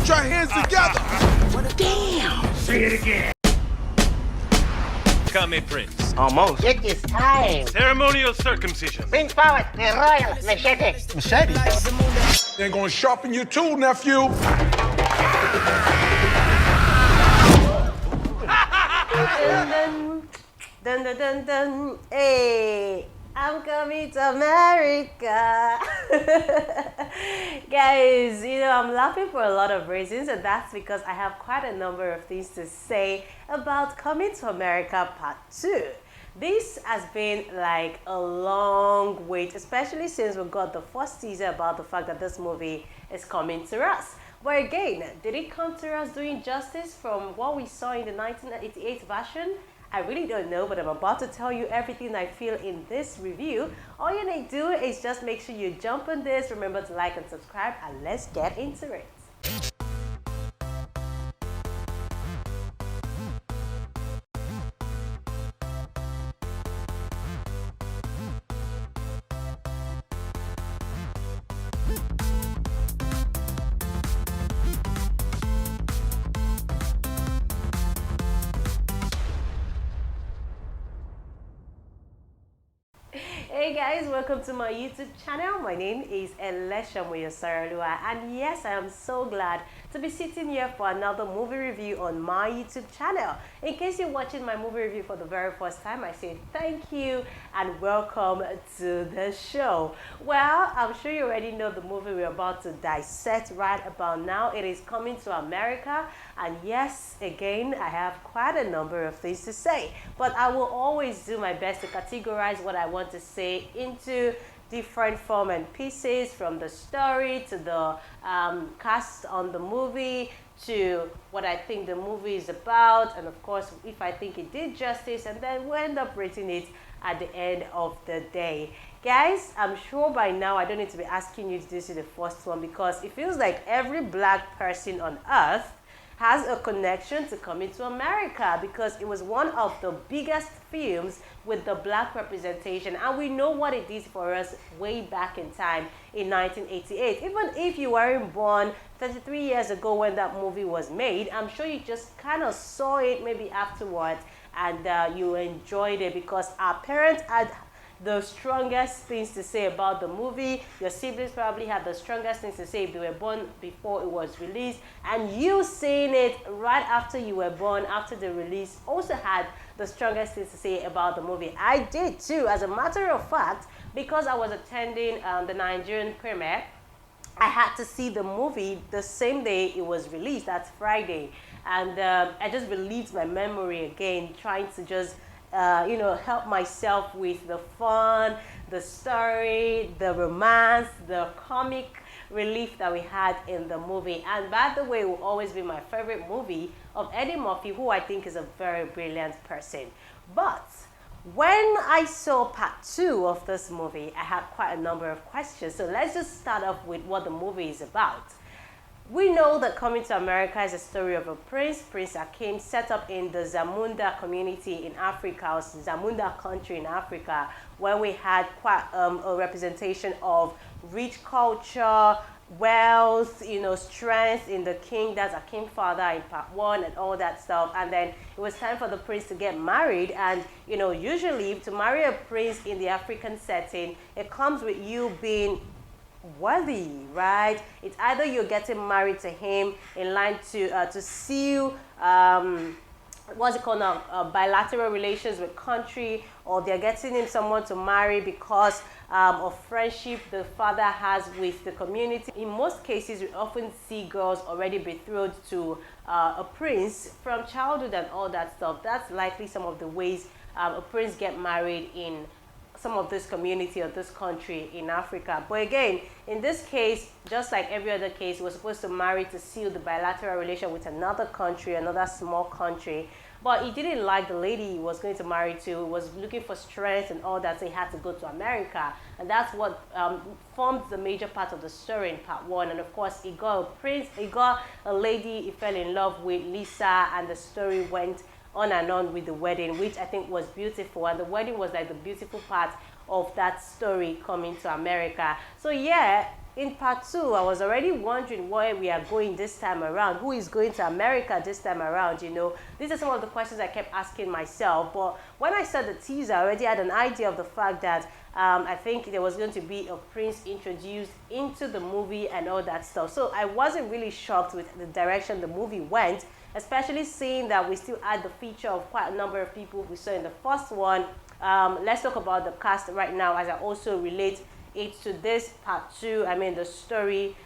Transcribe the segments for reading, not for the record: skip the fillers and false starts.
Put your hands together. Damn! Say it again. Come, Prince. Almost. It is time. Ceremonial circumcision. Bring forward the royal machete. Machete. They're gonna sharpen you too, nephew. Dun, dun, dun, dun, dun. Hey, I'm coming to America. Guys, I'm laughing for a lot of reasons, and that's because I have quite a number of things to say about Coming to America Part 2. This has been like a long wait, especially since we got the first teaser about the fact that this movie is coming to us. But again, did it come to us doing justice from what we saw in the 1988 version? I really don't know, but I'm about to tell you everything I feel in this review. All you need to do is just make sure you jump on this, remember to like and subscribe, and let's get into it. Hey guys, welcome to my YouTube channel. My name is Elisha Moyosaralua, and yes, I am so glad to be sitting here for another movie review on my YouTube channel. In case you're watching my movie review for the very first time, I say thank you and welcome to the show. Well, I'm sure you already know the movie we're about to dissect right about now. It is Coming to America, and yes, again, I have quite a number of things to say, but I will always do my best to categorize what I want to say into different form and pieces, from the story to the cast on the movie to what I think the movie is about, and of course if I think it did justice, and then we'll end up rating it at the end of the day. Guys, I'm sure by now I don't need to be asking you to do the first one, because it feels like every black person on earth has a connection to Coming to America, because it was one of the biggest films with the black representation, and we know what it did for us way back in time in 1988. Even if you weren't born 33 years ago when that movie was made, I'm sure you just kind of saw it maybe afterwards, and you enjoyed it because our parents had the strongest things to say about the movie. Your siblings probably had the strongest things to say if they were born before it was released, and you seeing it right after you were born, after the release, also had the strongest things to say about the movie. I did too, as a matter of fact, because I was attending the Nigerian premiere. I had to see the movie the same day it was released, that's Friday, and I just relived my memory again, trying to just help myself with the fun, the story, the romance, the comic relief that we had in the movie. And by the way, it will always be my favorite movie of Eddie Murphy, who I think is a very brilliant person. But when I saw part 2 of this movie, I had quite a number of questions. So let's just start off with what the movie is about. We know that Coming to America is a story of a prince, Prince Hakeem, set up in the Zamunda community in Africa, or Zamunda country in Africa, where we had quite a representation of rich culture, wealth, strength in the king, that's Hakim's father in part 1 and all that stuff. And then it was time for the prince to get married, and usually to marry a prince in the African setting, it comes with you being worthy, right? It's either you're getting married to him in line to seal what's it called now, bilateral relations with country, or they're getting him someone to marry because of friendship the father has with the community. In most cases, we often see girls already betrothed to a prince from childhood and all that stuff. That's likely some of the ways a prince get married in some of this community or this country in Africa. But again, in this case, just like every other case, we're supposed to marry to seal the bilateral relation with another country, another small country. But he didn't like the lady he was going to marry to. He was looking for strength and all that, so he had to go to America. And that's what formed the major part of the story in part 1. And of course, he got a prince, he got a lady he fell in love with, Lisa, and the story went on and on with the wedding, which I think was beautiful. And the wedding was like the beautiful part of that story, Coming to America. So yeah, in part 2, I was already wondering where we are going this time around. Who is going to America this time around, you know? These are some of the questions I kept asking myself. But when I saw the teaser, I already had an idea of the fact that I think there was going to be a prince introduced into the movie and all that stuff. So I wasn't really shocked with the direction the movie went, especially seeing that we still had the feature of quite a number of people we saw in the first one. Let's talk about the cast right now as I also relate it to this part 2, I mean the story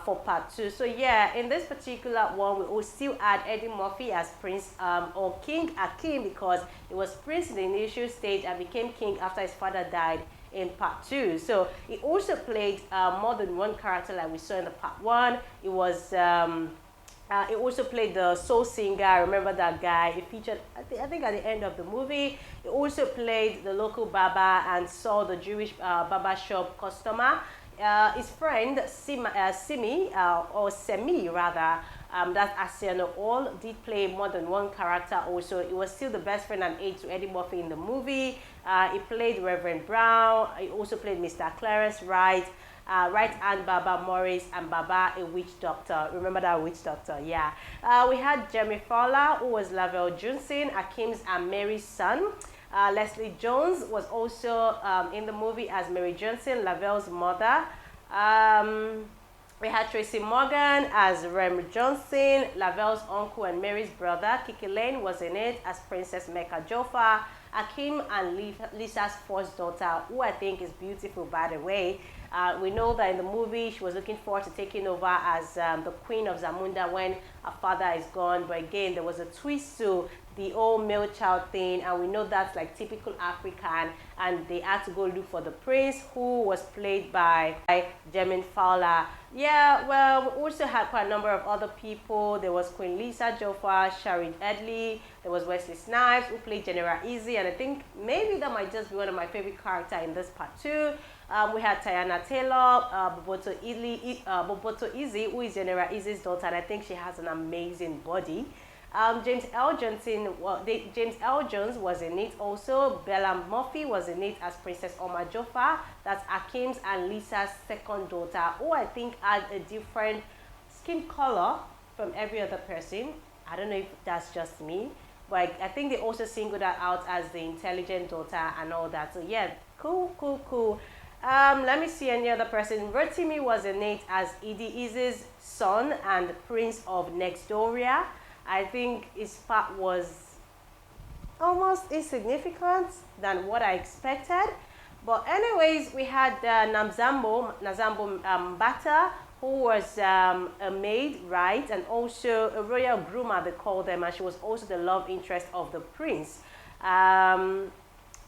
for part 2. So yeah, in this particular one, we will still add Eddie Murphy as Prince or King Akeem, because he was Prince in the initial stage and became King after his father died in part 2. So he also played more than one character like we saw in the part 1. It was he also played the soul singer. I remember that guy. He featured, I think at the end of the movie. He also played the local barber and saw the Jewish barber shop customer. His friend Semi rather, that's Arsenio, all did play more than one character also. He was still the best friend and aide to Eddie Murphy in the movie. He played Reverend Brown. He also played Mr. Clarence Wright. Right hand Baba Morris and Baba a witch doctor. Remember that witch doctor? Yeah. We had Jeremy Fowler, who was Lavelle Johnson, Akeem's and Mary's son. Leslie Jones was also in the movie as Mary Johnson, Lavelle's mother. We had Tracy Morgan as Rem Johnson, Lavelle's uncle and Mary's brother. Kiki Lane was in it as Princess Mecca Joffa. Akeem and Lisa's first daughter, who I think is beautiful, by the way. We know that in the movie, she was looking forward to taking over as the Queen of Zamunda when her father is gone. But again, there was a twist to the old male child thing, and we know that's like typical African, and they had to go look for the prince, who was played by Jeremy Fowler. Yeah, well, we also had quite a number of other people. There was Queen Lisa Joffa, Sharon Eddy, there was Wesley Snipes, who played General Easy, and I think maybe that might just be one of my favorite characters in this part too. We had Tiana Taylor, Boboto Izzy, who is General Izzy's daughter, and I think she has an amazing body. James L. Jones was in it also. Bella Murphy was in it as Princess Omar Joffa. That's Akeem's and Lisa's second daughter, who I think had a different skin color from every other person. I don't know if that's just me, but I think they also singled her out as the intelligent daughter and all that. So yeah, cool. Let me see any other person. Rotimi was in it as Eddy Izzy's son and Prince of Nextdoria. I think his part was almost insignificant than what I expected. But anyways, we had Nazambo Mbata, who was a maid, right? And also a royal groomer, they called them. And she was also the love interest of the prince.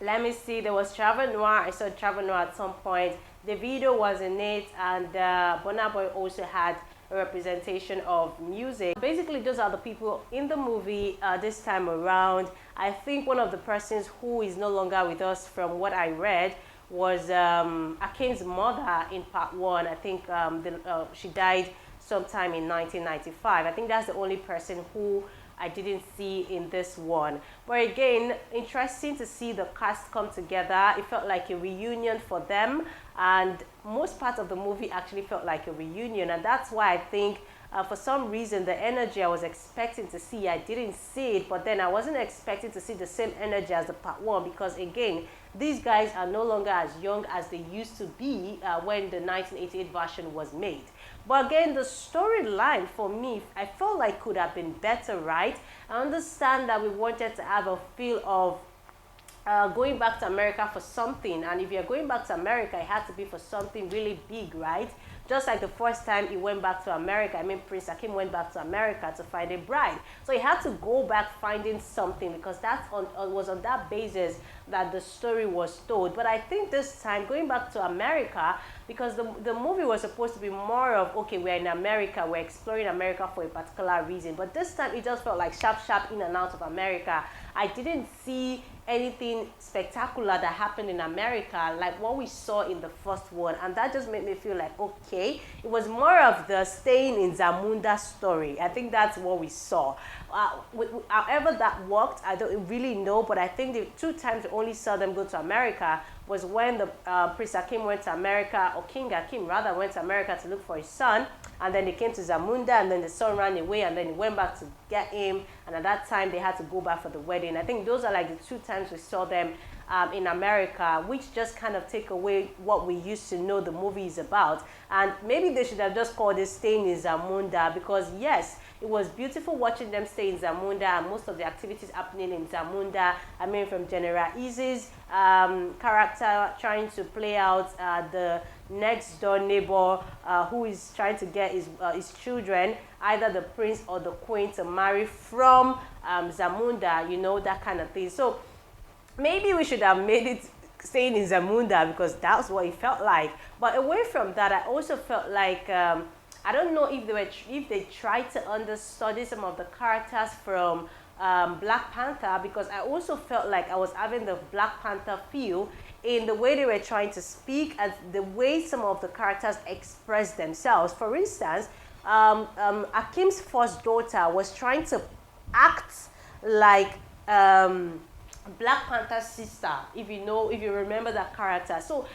Let me see, there was Trevor Noir. I saw Trevor Noir at some point. Davido was in it, and Burna Boy also had a representation of music. Basically, those are the people in the movie this time around. I think one of the persons who is no longer with us, from what I read, was Akeem's mother in part 1. I think she died sometime in 1995. I think that's the only person who I didn't see in this one. But again, interesting to see the cast come together. It felt like a reunion for them, and most parts of the movie actually felt like a reunion, and that's why I think for some reason the energy I was expecting to see, I didn't see it. But then I wasn't expecting to see the same energy as the part 1, because again, these guys are no longer as young as they used to be when the 1988 version was made. But again, the storyline for me, I felt like could have been better, right? I understand that we wanted to have a feel of going back to America for something, and if you're going back to America, it had to be for something really big, right? Just like the first time he went back to America, I mean Prince Akeem went back to America to find a bride. So he had to go back finding something, because that was on that basis that the story was told. But I think this time, going back to America, because the movie was supposed to be more of, okay, we're in America, we're exploring America for a particular reason. But this time, it just felt like sharp in and out of America. I didn't see anything spectacular that happened in America like what we saw in the first one, and that just made me feel like, okay, okay. It was more of the staying in Zamunda story. I think that's what we saw. However that worked, I don't really know, but I think the 2 times we only saw them go to America was when the Prince Akim went to America, or King Akim rather, went to America to look for his son, and then they came to Zamunda, and then the son ran away, and then he went back to get him, and at that time they had to go back for the wedding. I think those are like the 2 times we saw them in America, which just kind of take away what we used to know the movie is about. And maybe they should have just called it Staying in Zamunda, because yes, it was beautiful watching them stay in Zamunda and most of the activities happening in Zamunda. I mean, from General Easy's character trying to play out the next door neighbor who is trying to get his children, either the prince or the queen, to marry from Zamunda, you know, that kind of thing. So maybe we should have made it Staying in Zamunda, because that's what it felt like. But away from that, I also felt like I don't know if they tried to understudy some of the characters from Black Panther, because I also felt like I was having the Black Panther feel in the way they were trying to speak and the way some of the characters expressed themselves. For instance, Akim's first daughter was trying to act like Black Panther's sister, if you remember that character. So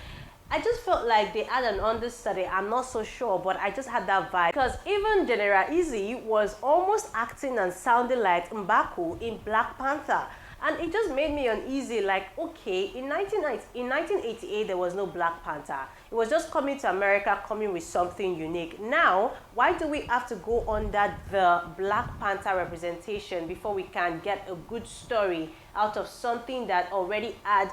I just felt like they had an understudy. I'm not so sure, but I just had that vibe. Because even General Easy was almost acting and sounding like M'Baku in Black Panther. And it just made me uneasy, like, okay, in 1988, there was no Black Panther. It was just coming to America, coming with something unique. Now, why do we have to go under the Black Panther representation before we can get a good story out of something that already had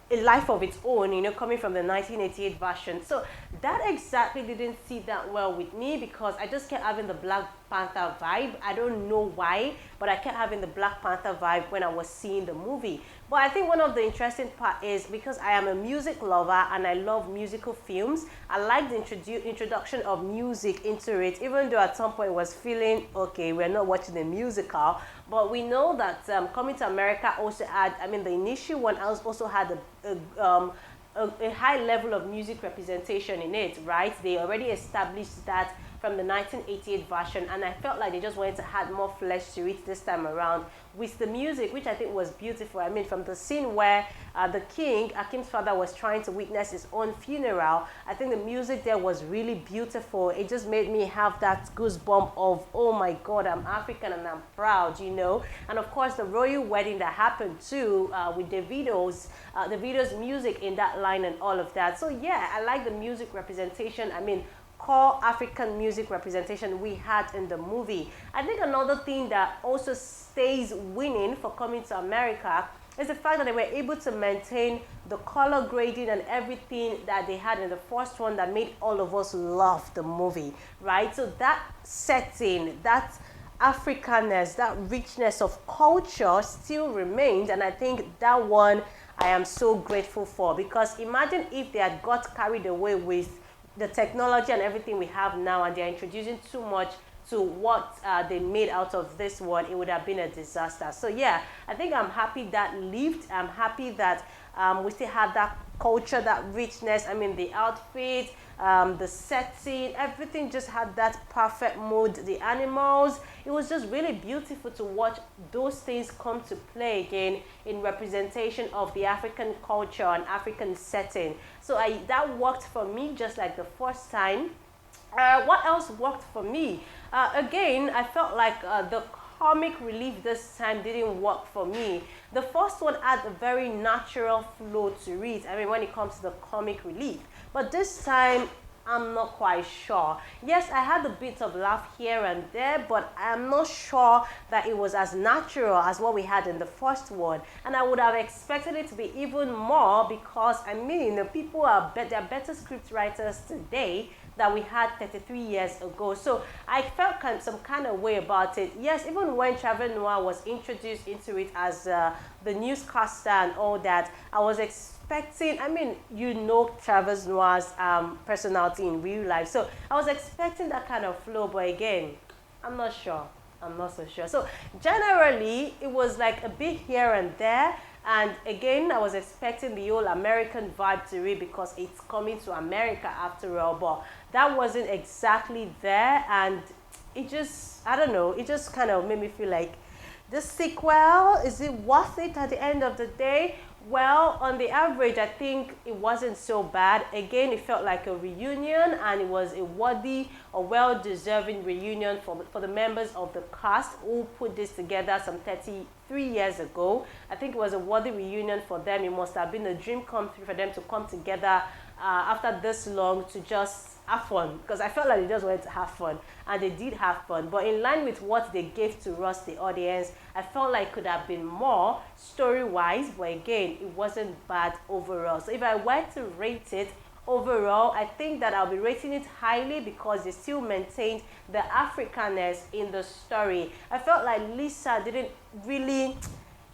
a life of its own, you know, coming from the 1988 version? So that exactly didn't sit that well with me, because I just kept having the Black Panther vibe. I don't know why, but I kept having the Black Panther vibe when I was seeing the movie. But I think one of the interesting part is, because I am a music lover and I love musical films, I like the introduction of music into it, even though at some point I was feeling, okay, we're not watching a musical. But we know that Coming to America also had, I mean, the initial one also had a high level of music representation in it, right? They already established that from the 1988 version, and I felt like they just wanted to add more flesh to it this time around with the music, which I think was beautiful. I mean, from the scene where the king, Akim's father, was trying to witness his own funeral, I think the music there was really beautiful. It just made me have that goosebump of, oh my God, I'm African and I'm proud, you know. And of course, the royal wedding that happened too, with Davido's music in that line and all of that. So yeah, I like the music representation. I mean, core African music representation we had in the movie. I think another thing that also stays winning for Coming to America is the fact that they were able to maintain the color grading and everything that they had in the first one that made all of us love the movie, right? So that setting, that Africanness, that richness of culture still remained, and I think that one I am so grateful for, because imagine if they had got carried away with the technology and everything we have now, and they're introducing too much to what they made out of this one, it would have been a disaster. So yeah, I think I'm happy that lived. I'm happy that we still have that culture, that richness. I mean, the outfit, the setting, everything just had that perfect mood. The animals, it was just really beautiful to watch those things come to play again in representation of the African culture and African setting. So that worked for me just like the first time. What else worked for me? Again, I felt like the comic relief this time didn't work for me. The first one had a very natural flow to it, I mean, when it comes to the comic relief. But this time, I'm not quite sure. Yes, I had a bit of laugh here and there, but I'm not sure that it was as natural as what we had in the first one. And I would have expected it to be even more, because, I mean, people are they're better script writers today that we had 33 years ago. So I felt some kind of way about it. Yes, even when Trevor Noah was introduced into it as the newscaster and all that, I was expecting, I mean, you know Trevor Noah's personality in real life. So I was expecting that kind of flow, but again, I'm not sure. I'm not so sure. So generally, it was like a bit here and there. And again, I was expecting the whole American vibe to it because it's coming to America after all, but that wasn't exactly there. And it just, I don't know, it just kind of made me feel like the sequel, is it worth it at the end of the day? Well, on the average, I think it wasn't so bad. Again, it felt like a reunion, and it was a worthy or well-deserving reunion for the members of the cast who put this together some 33 years ago. I think it was a worthy reunion for them. It must have been a dream come true for them to come together after this long to just have fun, because I felt like they just wanted to have fun, and they did have fun. But in line with what they gave to us, the audience, I felt like it could have been more story-wise, but again, it wasn't bad overall. So if I were to rate it overall, I think that I'll be rating it highly because they still maintained the Africanness in the story. I felt like Lisa didn't really,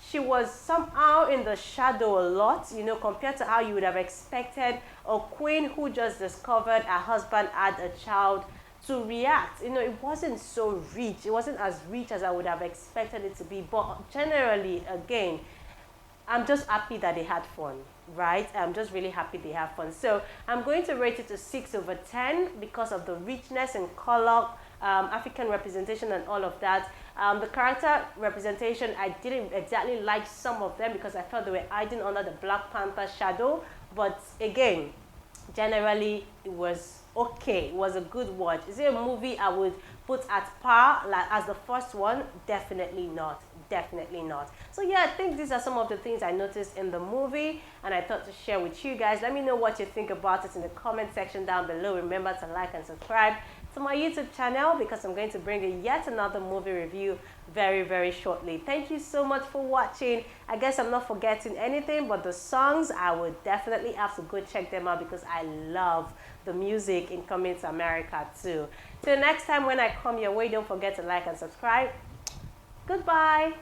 she was somehow in the shadow a lot, you know, compared to how you would have expected a queen who just discovered her husband had a child to react. You know, it wasn't so rich. It wasn't as rich as I would have expected it to be. But generally, again, I'm just happy that they had fun, right? I'm just really happy they have fun. So I'm going to rate it a 6/10 because of the richness and color, African representation and all of that. The character representation, I didn't exactly like some of them because I felt they were hiding under the Black Panther shadow. But again, generally, it was okay. It was a good watch. Is it a movie I would put at par like as the first one? Definitely not. Definitely not. So yeah, I think these are some of the things I noticed in the movie, and I thought to share with you guys. Let me know what you think about it in the comment section down below. Remember to like and subscribe to my YouTube channel because I'm going to bring you yet another movie review very, very shortly. Thank you so much for watching. I guess I'm not forgetting anything, but the songs, I would definitely have to go check them out because I love the music in Coming to America too. Till next time when I come your way, don't forget to like and subscribe. Goodbye.